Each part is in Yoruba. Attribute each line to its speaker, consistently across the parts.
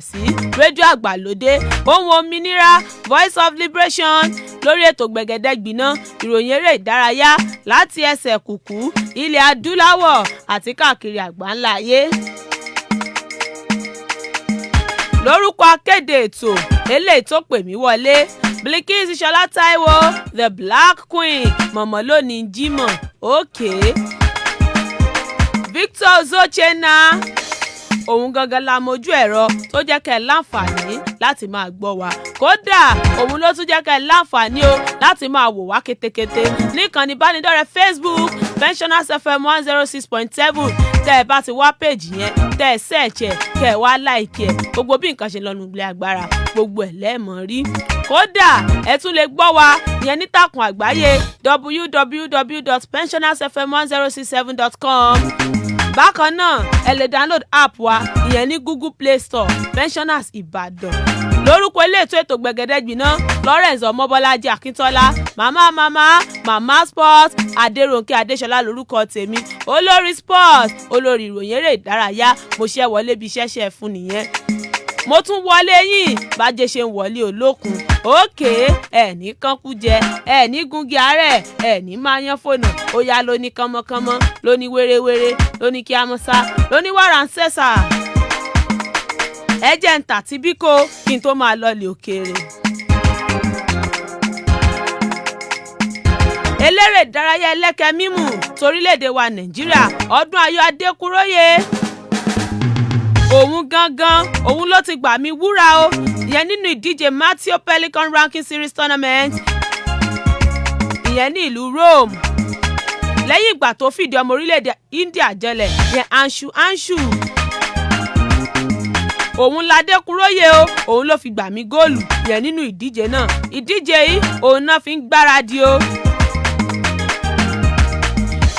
Speaker 1: sí rédíò àgbàlódé ohùn òmìnira Voice of Liberation lórí ètò gbẹ̀gẹ̀dẹ̀ gbiná ìròyìn eré ìdárayá láti ẹsẹ̀ kùkú ilẹ̀ adúláwọ̀ àti káàkiri àgbáńlá ayé. lórúkọ akéde ètò eléyìí tó pè mí wọlé Bilkis Ìṣọ̀lá Táíwò the Black Queen mọ̀mọ́ lónìí Jímọ̀ òkè Victor Ozochena òun gangan la mojú ẹ̀rọ tó jẹ́ kẹ́ ẹ láǹfààní láti máa gbọ́ wa kódà òun ló tún jẹ́ kẹ́ ẹ láǹfààní o láti máa wò wá kétékété níkànnì ìbánidọ́rẹ̀ẹ́ Facebook Pensioners FM 106.7 tẹ́ ẹ bá ti wá péjì yẹn tẹ́ ẹ sẹ́ẹ̀chì ẹ̀ kẹ́ ẹ wá láìkì ẹ̀ gbogbo bí nǹkan ṣe lọ́nu ilé agbára gbogbo ẹ̀ lẹ́ẹ̀mọ́ rí kódà ẹ tún lè gbọ́ wa ìyẹn nítàkùn àgbáyé www.pensionersfm1067.com. bákan náà ẹ lè download app wa ìyẹn ní Google Play Store Pensioners Ìbàdàn lórúkọ ilé ètò gbẹ̀gẹ̀dẹ̀ gbiná Lawrence Ọmọbọ́lájí Akíntọ́lá màmá sport Adérónkẹ́ Adéṣọlá lórúkọ tèmi olórí sport olórí ìròyìn eré ìdárayá mo ṣe wọlé bí iṣẹ́ fún nìyẹn mo tún wọlé yín bájẹ́ ṣe ń wọlé olókun òkè ẹ̀ ní kankú jẹ ẹ̀ ní gungi àárẹ̀ ẹ̀ ní máa yan fònà ó yá lóní kánmọ́kánmọ́ lóní wéréwéré lóní kíámọ́sá lóní wàrà ń sẹ́sà ẹ jẹ́ ń tà tí bí kò kí n tó máa lọlé òkèèrè. eléré ìdárayá ẹlẹ́kẹ̀ mímù torílẹ̀-èdè wa Nàìjíríà Ọdún Ayọ̀ Adékúróyè òun gangan òun ló ti gbà mí wúrà o ìyẹn nínú ìdíje Matteo Pelican Ranking Series Tournament ìyẹn ní ìlú Rome lẹ́yìn ìgbà tó fìdí ọmọ orílẹ̀-èdè India jẹlẹ̀ ìyẹn Anshu òun l'Adékúróyè o òun ló fi gbà mí góòlù ìyẹn nínú ìdíje náà ìdíje yìí òun náà fi ń gbáradì o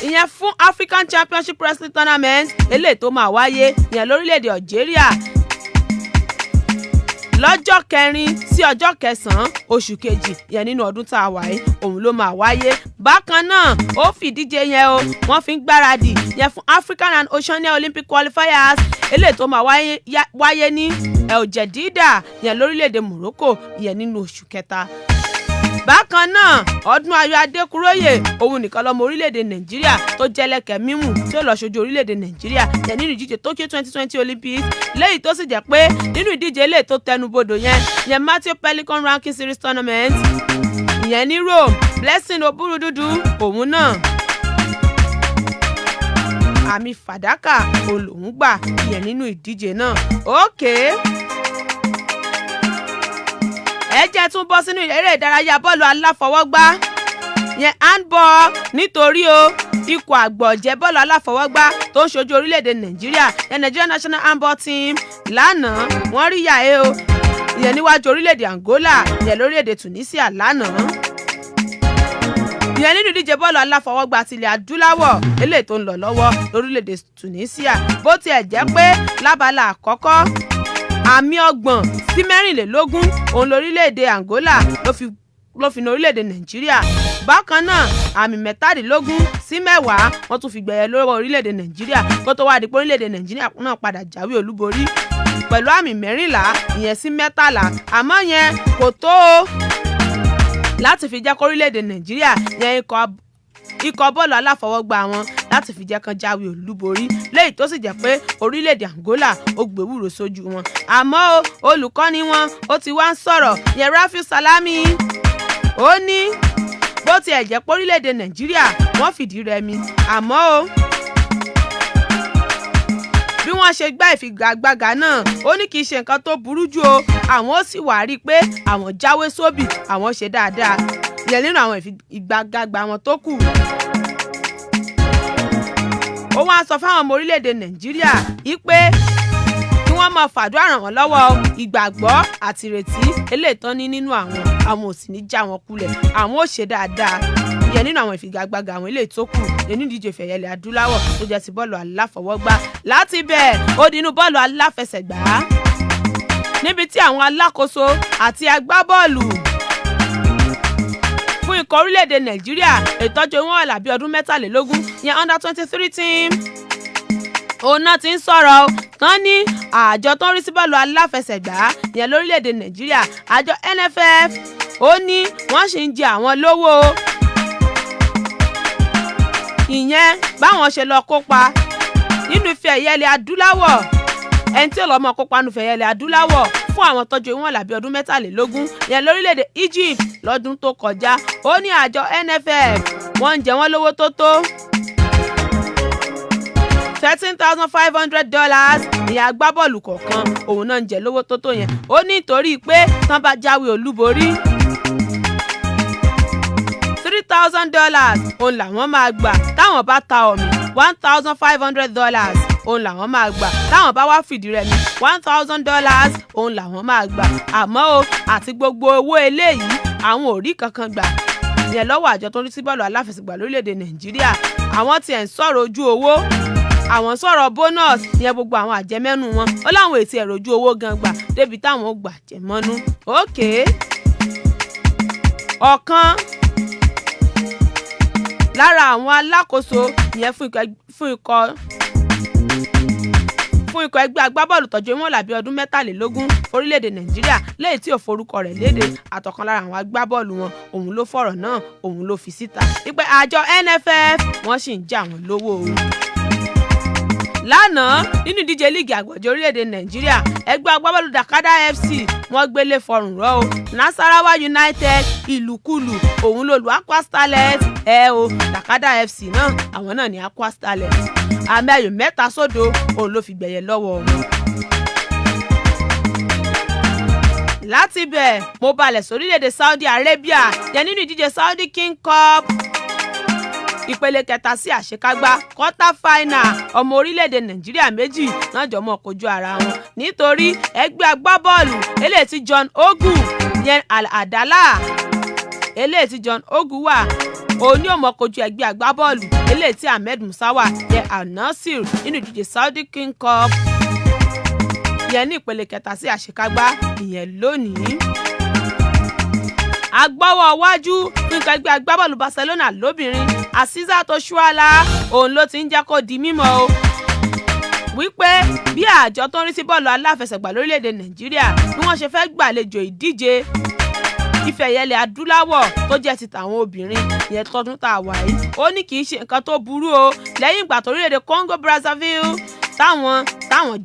Speaker 1: ìyẹn fún African Championship Wrestling Tournament eléyìí tó máa wáyé ìyẹn lórílẹ̀‐èdè Algeria lọ́jọ́ 4 sí ọjọ́ 9 oṣù kejì ìyẹn nínú ọdún tá a wà yìí òun ló máa wáyé bákan náà ó fìdíje yẹn o wọ́n fi ń gbáradì ìyẹn fún African and Oceania Olympic Qualifiers eléyìí tó máa wáyé ní El Jadida ìyẹn lórílẹ̀‐èdè Morocco ìyẹn nínú oṣù kẹta. bákan náà Ọdún Ayọ̀ Adékúróyè òun nìkan lọmọ orílẹ̀-èdè Nàìjíríà tó jẹ́lẹ̀kẹ̀ mímù tí ó lọ ṣojú orílẹ̀-èdè Nàìjíríà yẹn nínú ìdíje Tokyo 2020 Olympics léyìí tó sì jẹ́ pé nínú ìdíje eléyìí tó tẹnubodò yẹn Matteo Pelican Ranking Series Tournament ìyẹn ní Rome Blessing Oburududu òun náà àmì fàdákà olóhùn gbà ìyẹn nínú ìdíje náà ẹ jẹ́ tún bọ́ sínú eré ìdárayá bọ́ọ̀lù aláfọwọ́gbá yẹn handball nítorí o ikọ̀ àgbọ̀jẹ̀ bọ́ọ̀lù aláfọwọ́gbá tó ń ṣojú orílẹ̀-èdè Nàìjíríà yẹn Nigeria National Handball Team lánàá wọ́n rí yàé o ìyẹn níwájú orílẹ̀-èdè Angola yẹn lórílẹ̀-èdè Tunisia lánàá ìyẹn nínú ìdíje bọ́ọ̀lù aláfọwọ́gbá tilẹ̀ adúláwọ̀ eléyìí tó ń lọ lọ́wọ́ lórílẹ̀-èdè Tunisia bó tiẹ̀ jẹ́ pé lábala àkọ́kọ́ àmì 30 sí 24 òun lórílẹ̀-èdè Angola ló fi na orílẹ̀-èdè Nàìjíríà bákan náà àmì 17 sí 10 wọ́n tún fi gbẹ̀yẹ lọ́wọ́ orílẹ̀-èdè Nàìjíríà kó tó wá di pé orílẹ̀-èdè Nàìjíríà náà padà jáwé olúborí pẹ̀lú àmì 14 ìyẹn sí 13 àmọ́ yẹn kò tó o láti fi jẹ́ kó orílẹ̀-èdè Nàìjíríà yẹn ikọ̀ bọ́ọ̀lù aláfọwọ́gbá wọn láti fi jẹ́ kan jáwé olúborí léyìí tó sì jẹ́ pé orílẹ̀-èdè Angola ó gbèwúrò sójú wọn àmọ́ olùkọ́ni wọn ó ti wá ń sọ̀rọ̀ yẹn Rafiu Salami ó ní bó tiẹ̀ jẹ́ pé orílẹ̀-èdè Nàìjíríà wọ́n fìdí rẹmi àmọ́ bí wọ́n ṣe gbá ìfigagbága náà ó ní kì í ṣe nǹkan tó burú jù o àwọn ó sì wá rí i pé àwọn jáwé sóbì àwọn ṣe dáadáa yẹn nínú àwọn ìfigagbága wọn tó kù. ó wá sọ fáwọn ọmọ orílẹ̀-èdè Nàìjíríà yìí pé kí wọ́n máa fàdúrà ràn wọ́n lọ́wọ́ ìgbàgbọ́ àti ìrètí eléyìí tán ní nínú àwọn ò sì ní já wọn kulẹ̀ àwọn ò ṣe dáadáa yẹn nínú àwọn ìfigagbága àwọn eléyìí tó kù nínú ìdíje ìfẹ̀yẹlẹ̀ adúláwọ̀ tó jẹ́ ti bọ́ọ̀lù aláfọwọ́gbá láti bẹ́ẹ̀ ó di inú bọ́ọ̀lù aláfẹsẹ̀gbá níbi tí àwọn alákòóso àti agbábọ́ọ̀lù fún ikọ̀ orílẹ̀-èdè Nàìjíríà ìtọ́jú wọn wà lábí ọdún 23 yẹn under 23 team òun náà ti ń sọ̀rọ̀ tán ní àjọ tó ń rí sí bọ́ọ̀lù aláfẹsẹ̀gbá ìyẹn lórílẹ̀‐èdè Nàìjíríà àjọ NFF ó ní wọ́n sì ń jẹ àwọn lówó ìyẹn báwọn ṣe lọ kópa nínú ife ẹ̀yẹ ilẹ̀ adúláwọ̀ ẹni tí ó lọ́ọ́ mọ́ kópa nínú ife ẹ̀yẹ ilẹ̀ adúláwọ̀ fún àwọn tọ́jú ìwọ̀n làbí ọdún 23 ìyẹn lórílẹ̀‐èdè Egypt lọ́dún tó kọjá ó ní àjọ NFF wọ́n ń jẹ wọ́n lówó tó tó $13,500 ìyẹn agbábọ́ọ̀lù kọ̀ọ̀kan òun náà ń jẹ lówó tó tó yẹn ó ní nítorí pé tán bá jáwé olúborí $3,000 òun làwọn máa gbà táwọn bá ta ọ̀mì $1,500 òun làwọn máa gbà táwọn bá wá fìdí rẹmi $1,000 òun làwọn máa gbà àmọ́ o àti gbogbo owó eléyìí àwọn ò rí kankan gbà yẹn lọ́wọ́ àjọ tó ń rí sí bọ́ọ̀lù aláfẹsẹ̀gbá lórílẹ̀‐èdè Nàìjíríà àwọn tiẹ̀ ń sọ̀rọ̀ ojú owó àwọn sọ̀rọ̀ bonus yẹn gbogbo àwọn àjẹmẹ́nu wọn ó láwọn èsì ẹ̀rọ ojú owó gan gbà débi táwọn ò gbà jẹmọ́nú. òkè ọ̀kan lára àwọn alákòóso yẹn fún ikọ̀ ẹgbẹ́ agbábọ́ọ̀lù tọ́jú ìwọ̀n làbí ọdún 23 orílẹ̀-èdè Nàìjíríà lẹ́yìn tí ò forúkọ rẹ̀ léde àtọ̀kan lára àwọn agbábọ́ọ̀lù wọn òun ló fọ̀rọ̀ náà òun ló fi síta wípé àjọ NFF wọ́n sì ń já àwọn lówó o. lánàá nínú ìdíje líìgì àgbọ̀jẹ̀ orílẹ̀-èdè Nàìjíríà ẹgbẹ́ agbábọ́ọ̀lù Dakada FC wọ́n gbélé fọrùn rọ́ o Nasarawa United ìlúkulù òun ló lu Aqua Starlet Dakada FC náà àwọn náà ní Aqua Starlet àmì ayò 3-0 òun ló fi gbẹ̀yẹ lọ́wọ́ wọn. láti bẹ̀ mo balẹ̀ sórílẹ̀-èdè Saudi Arabia yẹn nínú ìdíje Saudi King Cup ìpele kẹta sí àṣekágbá quarter final ọmọ orílẹ̀-èdè Nàìjíríà méjì náà jọ mọ́ kojú ara wọn nítorí ẹgbẹ́ agbábọ́ọ̀lù eléyìí tí John Ogu yẹn Al-Adala eléyìí tí John Ogu wà òun ni ó mọ kojú ẹgbẹ́ agbábọ́ọ̀lù eléyìí tí Ahmed Musawa yẹn Al-Nassr nínú ìdíje Saudi King Cup yẹn ní ìpele kẹta sí àṣekágbá ìyẹn lónìí. agbọ́wọ́ wájú nǹkan ẹgbẹ́ agbábọ́ọ̀lù Barcelona lóbìnrin Asisat Oshoala òun ló ti ń jẹ́ kó di mímọ̀ o wípé bí àjọ tó ń rí sí bọ́ọ̀lù aláfẹsẹ̀gbá lórílẹ̀‐èdè Nàìjíríà bí wọ́n ṣe fẹ́ gbàlejò ìdíje ife ẹ̀yẹ ilẹ̀ adúláwọ̀ tó jẹ́ ti tàwọn obìnrin yẹn tọdún tá a wà yìí ó ní kì í ṣe nǹkan tó burú o lẹ́yìn ìgbà tó orílẹ̀‐èdè Congo Brazzaville táwọn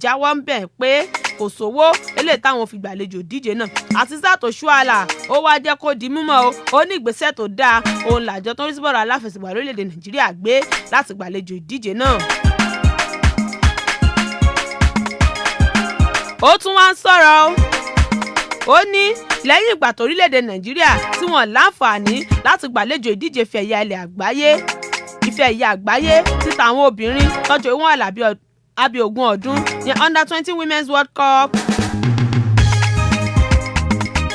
Speaker 1: jáwọ́ ń bẹ̀ pé kò sówó eléyìí táwọn fi gbàlejò ìdíje náà Asisat Oshoala ó wá jẹ́ kó di mímọ̀ o ó ní ìgbésẹ̀ tó dáa òun làjọ tó ń rí sí bọ́ọ̀lù aláfẹsẹ̀gbá lórílẹ̀‐èdè Nàìjíríà gbé láti gbàlejò ìdíje náà. ó tún wá ń sọ̀rọ̀ ó ní lẹ́yìn ìgbà torílẹ̀-èdè Nàìjíríà tí wọ́n láǹfààní láti gbàlejò ìdíje ife ẹ̀yẹ ilẹ̀ àgbáyé ife ẹ̀yẹ àgbáyé tí tàwọn obìnrin tọ́jú ìwọ̀n àlàbí 20 ọdún ní Under 20 Women's World Cup.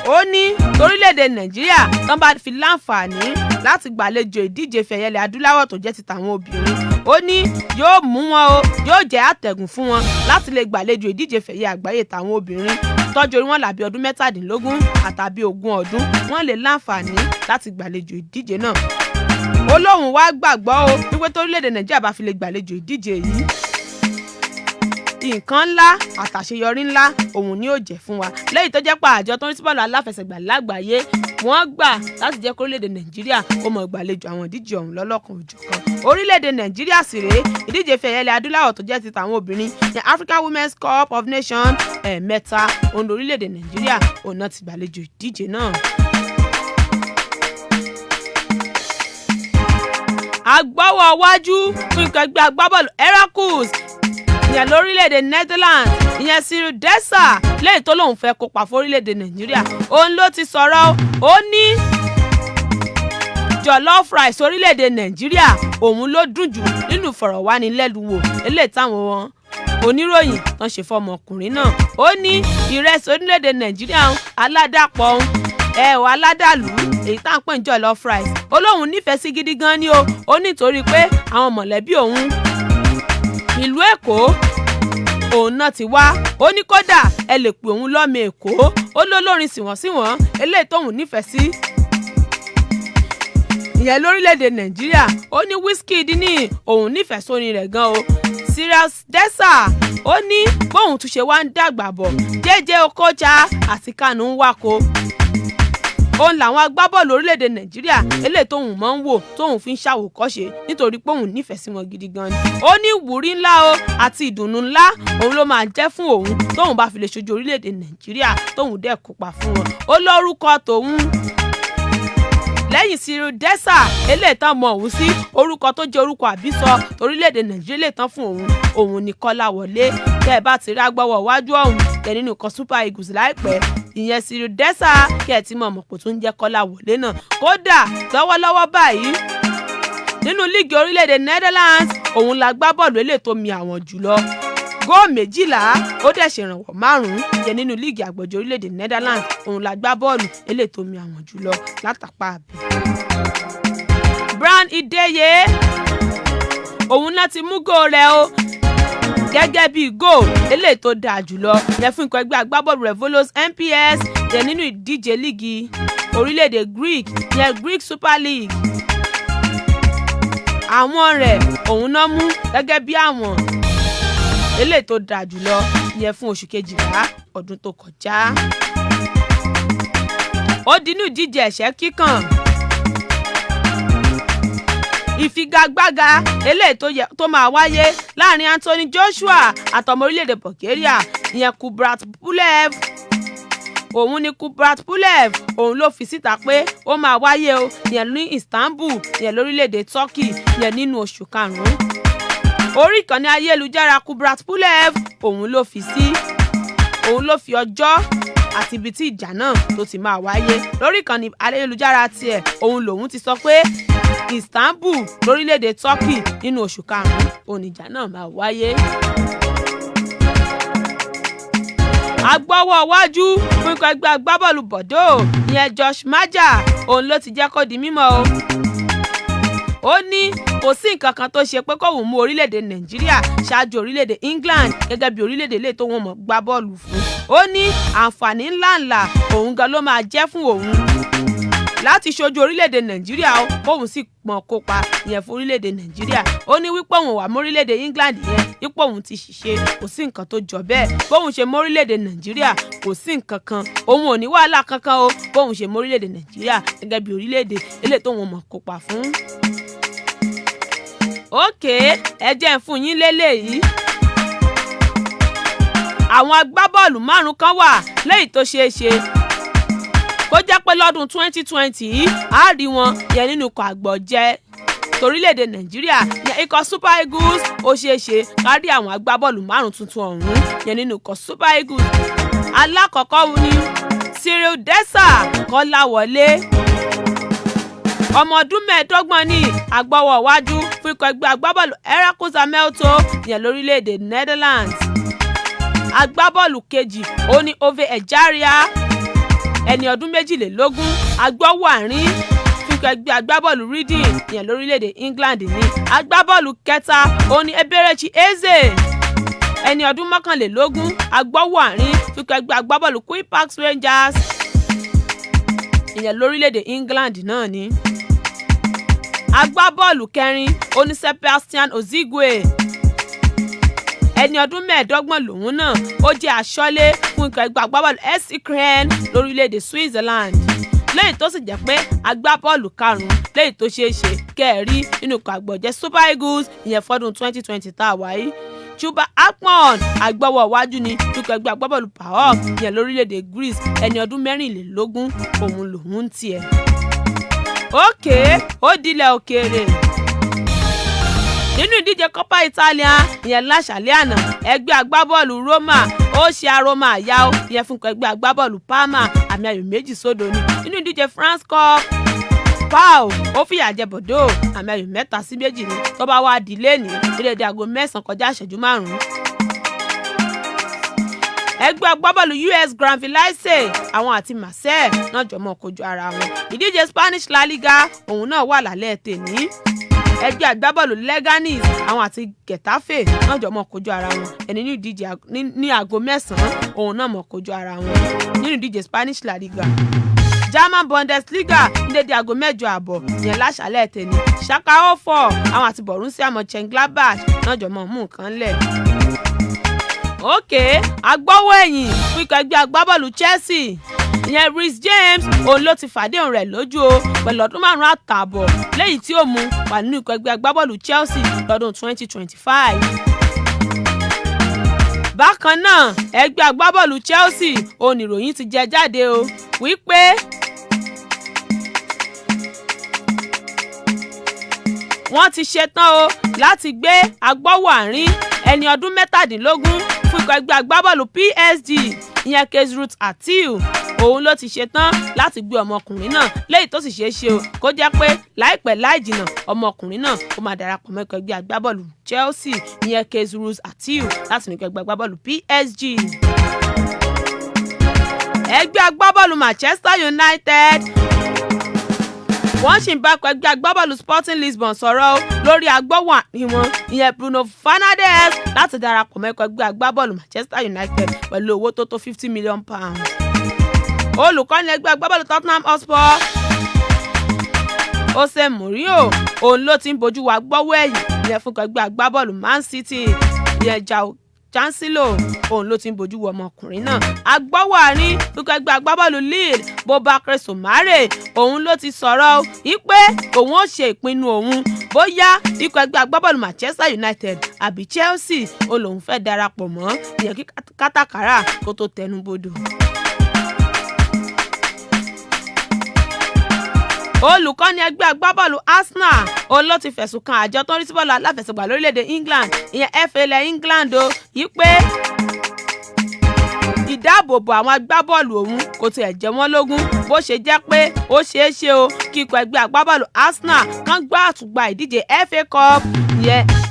Speaker 1: ó ní torílẹ̀-èdè Nàìjíríà tán bá fi láǹfààní láti gbàlejò ìdíje ife ẹ̀yẹ ilẹ̀ adúláwọ̀ tó jẹ́ ti tàwọn obìnrin ó ní yóò mú wọn o yóò jẹ́ àtẹ̀gùn fún wọn láti lè gbàlejò ìdíje ife ẹ̀yẹ àgbáyé tàwọn obìnrin tọ́jú orí wọn làbí ọdún 17 àtàbí 20 ọdún wọ́n lè láǹfààní láti gbàlejò ìdíje náà. ó lóun wá gbàgbọ́ o wípé torílẹ̀-èdè Nàìjíríà bá fi lè gbàlejò ìdíje yìí nǹkan ńlá àtàṣeyọrí ńlá òun ni ó jẹ́ fún wa lẹ́yìn tó jẹ́ pa àjọ tó ń rí sí bọ́ọ̀lù aláfẹsẹ̀gbá lágbàáyé wọ́n gbà láti jẹ́ kó orílẹ̀-èdè Nàìjíríà ó mọ̀ gbàlejò àwọn ìdíje ọ̀hún lọ́lọ́kan òjọ̀kan. orílẹ̀-èdè Nàìjíríà sì rèé ìdíje ife ẹ̀yẹ ilẹ̀ adúláwọ̀ tó jẹ́ ti tàwọn obìnrin ní African Women's Cup of Nations ẹ̀ẹ̀mẹ́ta òun lórílẹ̀-èdè Nàìjíríà òun náà ti gbàlejò ìdíje náà. agbọ́wọ́ wájú fún ikọ̀ ẹgbẹ́ agbábọ́ọ̀lù Heracles ìyẹn lórílẹ̀‐èdè Netherlands ìyẹn Cyril Dessers lẹ́yìn tó lóun fẹ́ kópa fórílẹ̀‐èdè Nàìjíríà òun ló ti sọ̀rọ̀ ó ní jollof rice orílẹ̀‐èdè Nàìjíríà òun ló dùn jù nínú ìfọ̀rọ̀wánilẹ́nuwò eléyìí táwọn oníròyìn tán ṣe fọmọkùnrin náà ó ní ìrẹsì orílẹ̀‐èdè Nàìjíríà aládàpọ̀ aládàlú èyí tá à ń pè ní jollof rice ó lóun nífẹ̀ẹ́ sí gidi gan ni ó nítorí pé àwọn mọ̀lẹ́bí òun ìlú Èkó òun náà ti wá ó ní kódà ẹ lè pè òun lọ́mọ Èkó ó lólórin sìwọ̀n eléyìí tóun nífẹ̀ẹ́ sí ìyẹn lórílẹ̀‐èdè Nàìjíríà ó ní Wizkid ní òun nífẹ̀ẹ́ sórin rẹ̀ gan o. Serious Dessa ó ní bóun tún ṣe wá ń dàgbà bọ̀ Jẹ́jẹ́ Okocha àti Kanu ń wáko. Òun làwọn agbábọ́ọ̀lù orílẹ̀-èdè Nàìjíríà eléyìí tóun máa ń wò tóun fi ń ṣàwòkọ́ṣe nítorí pé òun nífẹ̀ẹ́ sí wọn gidi gan ni. Ó ní ìwúrí ńlá o àti ìdùnnú ńlá òun ló máa jẹ́ fún òun tóun bá fi lè ṣojú orílẹ̀-èdè Nàìjíríà tóun dẹ̀ kópa fún wọn. Ó lórúkọ tòun lẹ́yìn Serious Dessa eléyìí tán mọ òun sí orúkọ tó jẹ́ orúkọ àbísọ orílẹ̀-èdè Nàìjíríà lè tán fún òun ní Kọ́láwọlé. Tẹ́ ẹ bá ti rí agbọ́wọ́ iwájú ọ̀hún tẹ̀ nínú ikọ̀ Super Eagles láìpẹ́ ìyẹn Serious Dessa kí ẹ ti mọ̀ pé tó ń jẹ́ Kọ́láwọlé náà. Kódà lọ́wọ́lọ́wọ́ báyìí nínú líìgì orílẹ̀-èdè Netherlands òun la gbá bọ́ọ̀lù eléyìí tó mi àwọn jùlọ góò 12 ó dẹ̀ ṣèrànwọ́ 5 yẹn nínú líìgì àgbọ̀jẹ̀ orílẹ̀-èdè Netherlands òun la gbá bọ́ọ̀lù eléyìí tó mi àwọn jùlọ látàpá àbí. Brown Ideye òun náà ti mú góò rẹ̀ o gẹ́gẹ́ bí góò eléyìí tó dáa jùlọ yẹn fún ikọ̀ ẹgbẹ́ agbábọ́ọ̀lù Revolos NPS yẹn nínú ìdíje líìgì orílẹ̀-èdè Greek yẹn Greek Super League. Àwọn rẹ̀ òun náà mú gẹ́gẹ́ bí àwọn eléyìí tó dáa jùlọ yẹn fún oṣù kejìlá ọdún tó kọjá. Ó dínú ìdíje ẹ̀ṣẹ́ kíkàn ìfigagbága eléyìí tó máa wáyé láàrin Anthony Joshua àtọmọ orílẹ̀-èdè Bulgaria ìyẹn Kubrat Pulev. Òun ni Kubrat Pulev òun ló fi síta pé ó máa wáyé o ìyẹn ní Istanbul ìyẹn lórílẹ̀-èdè Turkey ìyẹn nínú oṣù karùn-ún. Orí ìkànnì ayélujára Kubrat Pulev òun ló fi ọjọ́ àti ibi tí ìjà náà tó ti máa wáyé. Lórí ìkànnì ayélujára tiẹ̀ òun lòun ti sọ pé Istanbul lórílẹ̀-èdè Turkey nínú oṣù karùn-ún oníjà náà máa wáyé. Agbọ́wọ́ iwájú fún ikọ̀ ẹgbẹ́ agbábọ́ọ̀lù Bordeaux ìyẹn Josh Maja òun ló ti jẹ́ kó di mímọ̀ o. Ó ní kò sí nǹkan kan tó ṣe pé kóun mú orílẹ̀-èdè Nàìjíríà ṣáájú orílẹ̀-èdè England gẹ́gẹ́ bí orílẹ̀-èdè ilé tó wọ́n mọ̀ gbá bọ́ọ̀lù fún. Ó ní àǹfààní ńláńlá òun gan ló máa jẹ́ fún òun láti ṣojú orílẹ̀-èdè Nàìjíríà o kóun sì pọn kópa ìyẹn fún orílẹ̀-èdè Nàìjíríà. Ó ní wípé òun wà mọ́ orílẹ̀-èdè England yẹn ipò òun ti ṣiṣẹ́ kò sí nǹkan tó jọ bẹ́ẹ̀ bóun ṣe mọ́ orílẹ̀-èdè Nàìjíríà kò sí nǹkan kan òun ò ní wàhálà kankan o bóun ṣe mọ́ orílẹ̀-èdè Nàìjíríà gẹ́gẹ́ bí orílẹ̀-èdè eléyìí tó wọ́n mọ̀ kópa fún. Ókè ẹ jẹ́ ń fún yín lélẹ́yìí. Àwọn agbábọ́ọ̀lù 5 kan wà lẹ́yìn tó ṣeé ṣe kó jẹ́ pé lọ́dún 2020 yìí á rí wọn yẹn nínú ikọ̀ àgbọ̀jẹ̀ torílẹ̀-èdè Nàìjíríà yẹn ikọ̀ Super Eagles ó ṣeé ṣe ká rí àwọn agbábọ́ọ̀lù 5 tuntun ọ̀hún yẹn nínú ikọ̀ Super Eagles. Alákọ̀ọ́kọ́ ni Serious Dessa Kọ́láwọlé ọmọ ọdún 25 ní agbọ́wọ́ iwájú fún ikọ̀ ẹgbẹ́ agbábọ́ọ̀lù Heracles Almelo yẹn lórílẹ̀-èdè Netherlands. Agbábọ́ọ̀lù kejì ó ní Ove Ejaria ẹni ọdún 22 agbọ́wọ́ àárín fún ikọ̀ ẹgbẹ́ agbábọ́ọ̀lù Reading yẹn lórílẹ̀-èdè England ní. Agbábọ́ọ̀lù kẹta ó ní Eberechi Eze ẹni ọdún 21 agbọ́wọ́ àárín fún ikọ̀ ẹgbẹ́ agbábọ́ọ̀lù Queen Park Rangers ìyẹn lórílẹ̀-èdè England náà ní. Agbábọ́ọ̀lù kẹrin ó ní Sebastian Ozigwe ẹni ọdún 25 lòun náà ó jẹ́ aṣọ́lé fún ikọ̀ ẹgbẹ́ agbábọ́ọ̀lù SC Köln lórílẹ̀-èdè Switzerland lẹ́yìn tó sì jẹ́ pé agbábọ́ọ̀lù karùn-ún lẹ́yìn tó ṣeé ṣe kẹ́ẹ̀rí nínú ikọ̀ àgbọ̀jẹ̀ Super Eagles ìyẹn fọ́dún 2020 tá a wáyé. Chuba Akpon agbọ́wọ́ iwájú ni ikọ̀ ẹgbẹ́ agbábọ́ọ̀lù PAOK ìyẹn lórílẹ̀-èdè Greece ẹni ọdún 24 òun lòun ń tiẹ̀. Ókè ó dilẹ̀ òkèèrè. Nínú ìdíje Coppa Italia ìyẹn láṣàlẹ̀ àná ẹgbẹ́ agbábọ́ọ̀lù Roma ó ṣe aroma àyà ó ìyẹn fún ẹgbẹ́ agbábọ́ọ̀lù Parma àmì ayò 2-0 ni. Nínú ìdíje France Cup Pau ó fìyà jẹ Bordeaux àmì ayò 3-2 ni tó bá wá di lẹ́ni dédé aago 9 kọjá ìṣẹ́jú 5. Ẹgbẹ́ agbábọ́ọ̀lù US Granvillese àwọn àti Marseille náà jọmọ́ kojú ara wọn. Ìdíje Spanish La Liga òun náà wà lálẹ́ tèmi. Ẹgbẹ́ agbábọ́ọ̀lù Leganes àwọn àti Getafe náà jọ mọ́ kojú ara wọn ẹni ní ìdíje ní aago 9 òun náà mọ́ kojú ara wọn nínú ìdíje Spanish La Liga. German Bundesliga ní dédé aago 7:30 ìyẹn láṣálẹ́ tèmi. Schalke 04 àwọn àti Borussia Mönchengladbach náà jọ mọ̀ mú nǹkan lẹ̀. Agbọ́wọ́ ẹ̀yìn fún ikọ̀ ẹgbẹ́ agbábọ́ọ̀lù Chelsea ìyẹn Reece James òun ló ti fàdéhùn rẹ̀ lójú o pẹ̀lú ọdún 5 àtààbọ̀ lẹ́yìn tí ó mú wà nínú ikọ̀ ẹgbẹ́ agbábọ́ọ̀lù Chelsea lọ́dún 2025. Bákan náà ẹgbẹ́ agbábọ́ọ̀lù Chelsea òun ìròyìn ti jẹ jáde o wípé wọ́n ti ṣetán o láti gbé agbọ́wọ́ àárín ẹni ọdún 17 fún ikọ̀ ẹgbẹ́ agbábọ́ọ̀lù PSG ìyẹn Kezrut Atil òun ló ti ṣetán láti gbé ọmọkùnrin náà lẹ́yìn tó sì ṣeé ṣe o kó jẹ́ pé láìpẹ́ láì jìnnà ọmọkùnrin náà ó máa darapọ̀ mọ́ ikọ̀ ẹgbẹ́ agbábọ́ọ̀lù Chelsea ìyẹn Kezrut Atil láti ní ikọ̀ ẹgbẹ́ agbábọ́ọ̀lù PSG. Ẹgbẹ́ agbábọ́ọ̀lù Manchester United wọ́n sì ń bá ikọ̀ ẹgbẹ́ agbábọ́ọ̀lù Sporting Lisbon sọ̀rọ̀ lórí agbọ́wọ́ àárín wọn ìyẹn Bruno Fernandes láti darapọ̀ mọ́ ikọ̀ ẹgbẹ́ agbábọ́ọ̀lù Manchester United pẹ̀lú owó tó tó £50 million. Olùkọ́ni ẹgbẹ́ agbábọ́ọ̀lù Tottenham Hotspur Jose Mourinho òun ló ti ń bójú wa gbọ́wọ́ ẹ̀yìn ìyẹn fún ikọ̀ ẹgbẹ́ agbábọ́ọ̀lù Man City ìyẹn João Cancelo òun ló ti ń bójú wo ọmọkùnrin náà. Agbọ́wọ́ àárín fún ikọ̀ ẹgbẹ́ agbábọ́ọ̀lù Lille Boubacar Soumaré òun ló ti sọ̀rọ̀ wípé òun ó ṣe ìpinnu òun bóyá ikọ̀ ẹgbẹ́ agbábọ́ọ̀lù Manchester United àbí Chelsea òun lòun fẹ́ darapọ̀ mọ́ ìyẹn kí kátàkárà kó tó tẹnubodò. Olùkọ́ni ẹgbẹ́ agbábọ́ọ̀lù Arsenal òun ló ti fẹ̀sùn kan àjọ tó ń rí sí bọ́ọ̀lù aláfẹsẹ̀gbá lórílẹ̀‐èdè England ìyẹn FA ilẹ̀ England o yí pé ìdáàbòbò àwọn agbábọ́ọ̀lù òun kò tiẹ̀ jẹ wọ́n lógún bó ṣe jẹ́ pé ó ṣeé ṣe o kí ikọ̀ ẹgbẹ́ agbábọ́ọ̀lù Arsenal kan gbá àtúgbà ìdíje FA Cup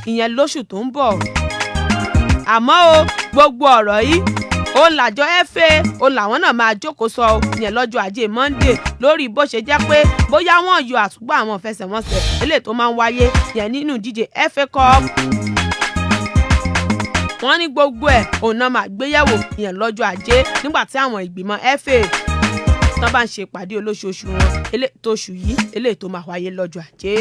Speaker 1: ìyẹn lóṣù tó ń bọ̀. Àmọ́ o gbogbo ọ̀rọ̀ yìí òun làjọ FA òun làwọn náà máa jókòó sọ yẹn lọ́jọ́ ajé Monday lórí bó ṣe jẹ́ pé bóyá wọ́n yọ àtúgbà àwọn ìfẹsẹ̀wọnsẹ̀ eléyìí tó máa ń wáyé yẹn nínú ìdíje FA Cup. Wọ́n ní gbogbo ẹ̀ òun náà máa gbéyẹ̀wò yẹn lọ́jọ́ ajé nígbà tí àwọn ìgbìmọ̀ FA tán bá ń ṣe ìpàdé olóṣooṣù wọn tóṣù yìí eléyìí tó máa wáyé lọ́jọ́ ajé.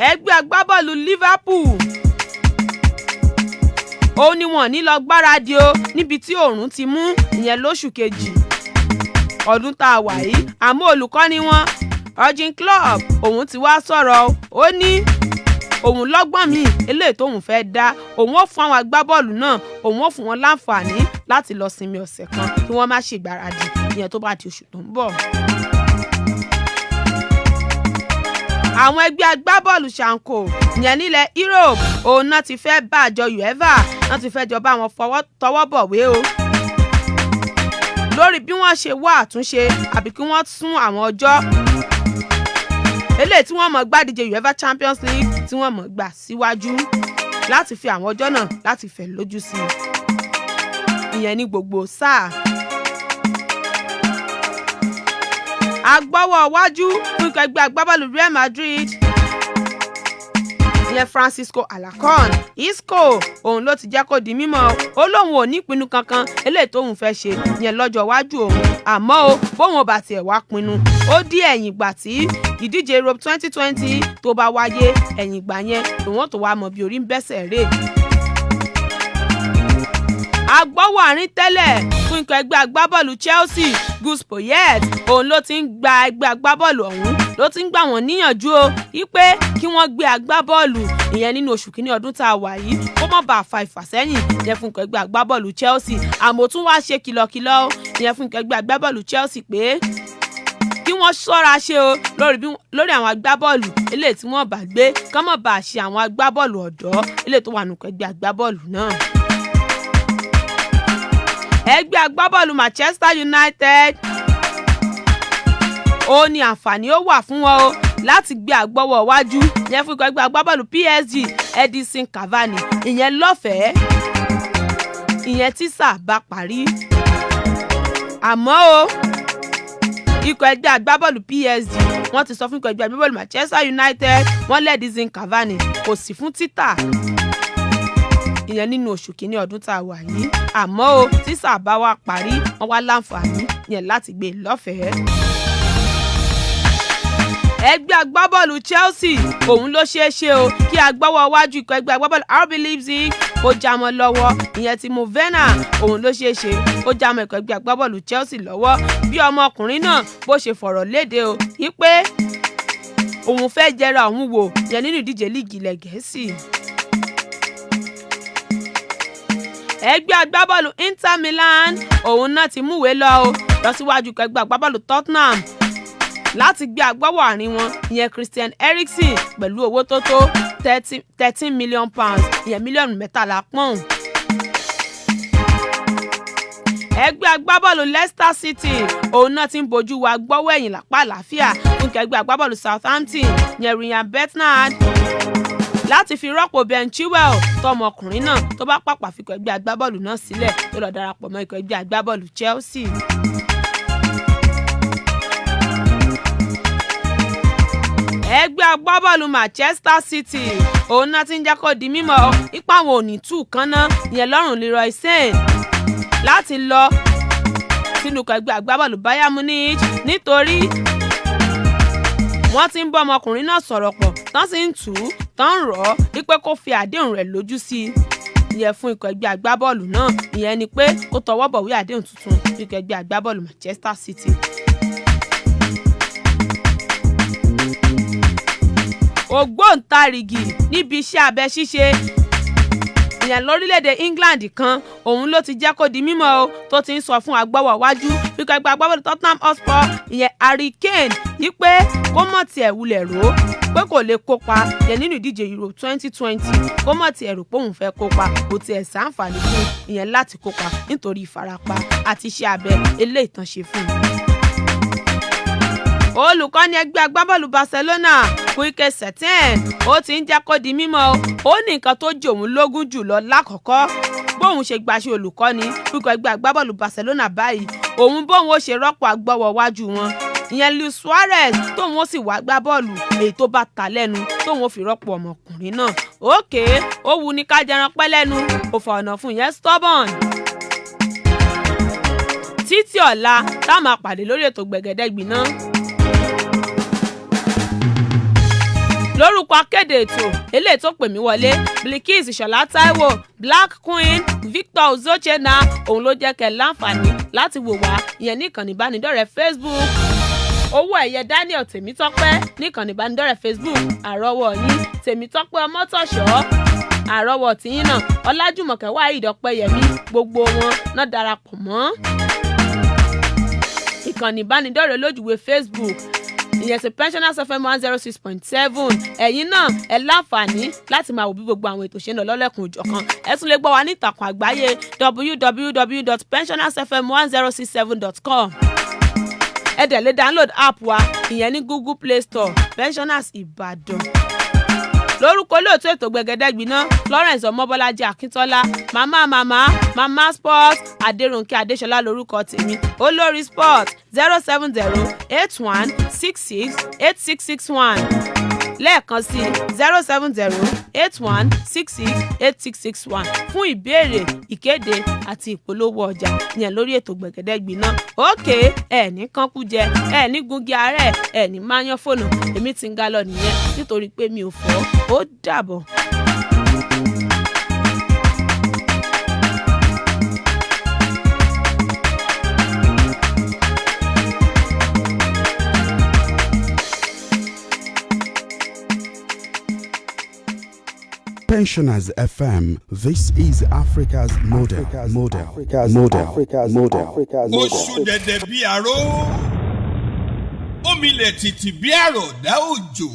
Speaker 1: Ẹgbẹ́ agbábọ́ọ̀lù Liverpool ó ní wọn ní lọ gbáradì o níbi tí oòrùn ti mú ìyẹn lóṣù kejì ọdún tá a wà yìí. Àmọ́ olùkọ́ni wọn Jurgen Klopp òun ti wá sọ̀rọ̀ ó ní òun lọ́gbọ́n míì eléyìí tóun fẹ́ dá òun ó fún àwọn agbábọ́ọ̀lù náà òun ó fún wọn láǹfààní láti lọ sinmi ọ̀sẹ̀ kan kí wọ́n má ṣègbáradì ìyẹn tó bá di oṣù tó ń bọ̀. Àwọn ẹgbẹ́ agbábọ́ọ̀lù ṣàǹkó ìyẹn nílẹ̀ Europe òun náà ti fẹ́ bá àjọ UEFA náà ti fẹ́ jọba àwọn tọwọ́ bọ̀wé o lórí bí wọ́n ṣe wá àtúnṣe àbí kí wọ́n sún àwọn ọjọ́ eléyìí tí wọ́n mọ̀ gbádìje UEFA Champions League tí wọ́n mọ̀ gbà síwájú láti fi àwọn ọjọ́ náà láti fẹ̀ lójú sí ìyẹn ní gbogbo sáà. Agbọ́wọ́ wájú fún ikọ̀ ẹgbẹ́ agbábọ́ọ̀lù Real Madrid ìyẹn Francisco Alarcón Isco òun ló ti jẹ́ kó di mímọ̀ ó lóun ò ní ìpinnu kankan eléyìí tóun fẹ́ ṣe ìyẹn lọ́jọ́ iwájú òun àmọ́ o bóun ò bá tiẹ̀ wá pinnu ó dí ẹ̀yìn ìgbà tí ìdíje Europe 2020 tó bá wáyé ẹ̀yìn ìgbà yẹn lòun tó wá mọ̀ bí orí ń bẹ́sẹ̀ rè. Agbọ́wọ́ àárín tẹ́lẹ̀ fún ikọ̀ ẹgbẹ́ agbábọ́ọ̀lù Chelsea Gus Poyet òun ló ti ń gba ẹgbẹ́ agbábọ́ọ̀lù ọ̀hún ló ti ń gbà wọ́n níyànjú o wípé kí wọ́n gbé agbábọ́ọ̀lù ìyẹn nínú oṣù kínní ọdún tá a wà yìí kó má bàa fa ìfàsẹ́yìn ìyẹn fún ikọ̀ ẹgbẹ́ agbábọ́ọ̀lù Chelsea àmọ́ tún wá ṣe kìlọ̀kìlọ̀ ìyẹn fún ikọ̀ ẹgbẹ́ agbábọ́ọ̀lù Chelsea pé kí wọ́n ṣọ́ra ṣe o lórí àwọn agbábọ́ọ̀lù eléyìí tí wọ́n bá gbé kán má bàa ṣe àwọn agbábọ́ọ̀lù ọ̀dọ́ eléyìí tó wà nínú ẹgbẹ́ agbábọ́ọ̀lù náà. Ẹgbẹ́ agbábọ́ọ̀lù Manchester United ó ní àǹfààní ó wà fún wọn o láti gbé agbọ́wọ́ wájú yẹn fún ikọ̀ ẹgbẹ́ agbábọ́ọ̀lù PSG Edinson Cavani ìyẹn lọ́fẹ̀ẹ́ ìyẹn tí sáà bá parí. Àmọ́ o ikọ̀ ẹgbẹ́ agbábọ́ọ̀lù PSG wọ́n ti sọ fún ikọ̀ ẹgbẹ́ agbábọ́ọ̀lù Manchester United wọ́n lé Edinson Cavani kò sí fún títà ìyẹn nínú oṣù kínní ọdún tá a wà yìí àmọ́ o tí sáà bá wá parí wọ́n wá láǹfààní yẹn láti gbé lọ́fẹ̀ẹ́. ẹgbẹ́ agbábọ́ọ̀lù Chelsea òun ló ṣeé ṣe o kí agbáwọ̀ wájú ikọ̀ ẹgbẹ́ agbábọ́ọ̀lù RB Leipzig ó jámọ́ lọ́wọ́ ìyẹn Timo Werner òun ló ṣeé ṣe ó jámọ́ ikọ̀ ẹgbẹ́ agbábọ́ọ̀lù Chelsea lọ́wọ́ bí ọmọkùnrin náà bó ṣe fọ̀rọ̀ léde o wípé òun fẹ́ jẹra òun wò yẹn nínú ìdíje líìgì ilẹ̀ Gẹ̀ẹ́sì. ẹgbẹ́ agbábọ́ọ̀lù Inter Milan òun náà ti múwèé lọ síwájú ikọ̀ ẹgbẹ́ agbábọ́ọ̀lù Tottenham láti gbé agbáwọ̀ àárín wọn ìyẹn Christian Eriksen pẹ̀lú owó tó tó £13 million ìyẹn mílíọ̀nù 13 pọ́ùn. ẹgbẹ́ agbábọ́ọ̀lù Leicester City òun náà ti ń bójú wa gbọ́wọ́ ẹ̀yìn lápá àlàáfíà fún ẹgbẹ́ agbábọ́ọ̀lù Southampton yẹn Ryan Bernard láti fi rọ́pò Ben Chilwell tọmọkùnrin náà tó bá pàpà fikọ̀ ẹgbẹ́ agbábọ́ọ̀lù náà sílẹ̀ tó lọ darapọ̀ mọ́ ikọ̀ ẹgbẹ́ agbábọ́ọ̀lù Chelsea. ẹgbẹ́ agbábọ́ọ̀lù Manchester City òun náà ti ń jẹ́ kó di mímọ̀ ipá àwọn òní tù kánná ìyẹn lọ́rùn Leroy Sane láti lọ sínú ẹgbẹ́ agbábọ́ọ̀lù Bayern Munich nítorí wọ́n ti ń bọ́ ọmọkùnrin náà sọ̀rọ̀ pọ̀ tán sì ń tù ú tán ń rọ̀ ọ́ wípé kó fi àdéhùn rẹ̀ lójú sí i ìyẹn fún ikọ̀ ẹgbẹ́ agbábọ́ọ̀lù náà ìyẹn ni pé kó tọwọ́ bọ̀wé àdéhùn tuntun fún ikọ̀ ẹgbẹ́ agbábọ́ọ̀lù Manchester City. ògbóǹtarìgì níbi iṣẹ́ abẹ ṣíṣe ìyẹn lórílẹ̀‐èdè England kan òun ló ti jẹ́ kó di mímọ̀ o tó ti ń sọ fún agbáwọ̀ wájú fíkọ́ ẹgbẹ́ agbábọ́ọ̀lù Tottenham Hotspur ìyẹn Harry Kane yí pé kó mọ̀ tiẹ̀ wulẹ̀ rò ó pé kò lè kópa yẹn nínú ìdíje Euro 2020 kó mọ̀ tiẹ̀ rò pé òun fẹ́ kópa kò tiẹ̀ ṣàǹfààní fún ìyẹn láti kópa nítorí ìfarapa àti iṣẹ́ abẹ eléyìí tán ṣe fún un. olùkọ́ni ẹgbẹ́ agbábọ́ọ̀lù Barcelona Quique Setién ó ti ń jẹ́ kó di mímọ̀ ó ní nǹkan tó jẹ òun lógún jùlọ lákọ̀ọ́kọ́ bóun ṣe gbaṣẹ́ olùkọ́ni fún ẹgbẹ́ agbábọ́ọ̀lù Barcelona báyìí òun bóun ó ṣe rọ́pò agbọ́wọ́ wájú wọn ìyẹn Luis Suarez tóun ó sì wá gbá bọ́ọ̀lù èyí tó bá ta lẹ́nu tóun ó fi rọ́pò ọmọkùnrin náà òkè ó wu ní ká jẹran pẹ́ lẹ́nu ó fa ọ̀nà fún ìyẹn stubborn. títí ọ̀la táwọn máa pàdé lórí ètò Gbẹ̀gẹ̀dẹ̀ Gbiná. lórúkọ akéde ètò eléyìí tó pè mí wọlé Bilkis Ìṣọ̀lá Táíwò Black Queen Victor Uzochena òun ló jẹ́ kẹ́ láǹfààní láti wò wá ìyẹn níkànnì ìbánidọ́rẹ̀ẹ́ Facebook owó ẹ̀yẹ Daniel Tèmítọ́pẹ́ níkànnì ìbánidọ́rẹ̀ẹ́ Facebook àrọ́wọ́ yín Tèmítọ́pẹ́ Ọmọ́tọ̀ṣọ́ àrọ́wọ́ tìyín náà Ọlájùmọ̀kẹ́ Wáyídì Ọpẹ́yẹmí gbogbo wọn náà darapọ̀ mọ́ ìkànnì ìbánidọ́rẹ̀ẹ́ lójúwe Facebook ìyẹn sí Pensioners FM 106.7 ẹ̀yin náà ẹ láǹfààní láti máa wò bí gbogbo àwọn ètò ṣe ń lọ lọ́lẹ́kùn òjọ̀kan ẹ tún lè gbọ́ wa ní ìtàkùn àgbáyé www.pensionersfm1067.com ẹ dẹ̀ lè download app wa ìyẹn ní Google Play Store Pensioners Ìbàdàn. lórúkọ olóòtú ètò Gbẹ̀gẹ̀dẹ̀ Gbiná Florence Ọmọbọ́lájí Akíntọ́lá mama sport Adérónkẹ́ Adéṣọlá lórúkọ tèmi olórí sport 07081668661 lẹ́ẹ̀kan sí 07081668661 fún ìbéèrè ìkéde àti ìpolówó ọjà yẹn lórí ètò Gbẹ̀gẹ̀dẹ̀ Gbiná. òkè ẹ̀ẹ́nì kankú jẹ ẹ̀ẹ́nì gungi àárẹ̀ ẹ̀ẹ́nì máa yan fóònù èmi ti ń ga lọ nìyẹn nítorí pé mi ò fọ́ ó dàbọ̀.
Speaker 2: Pensioners FM. This is Africa's model.
Speaker 3: Oṣù dẹ̀dẹ̀ bí aró, omilẹ̀ tìtì bí àròdá òjò.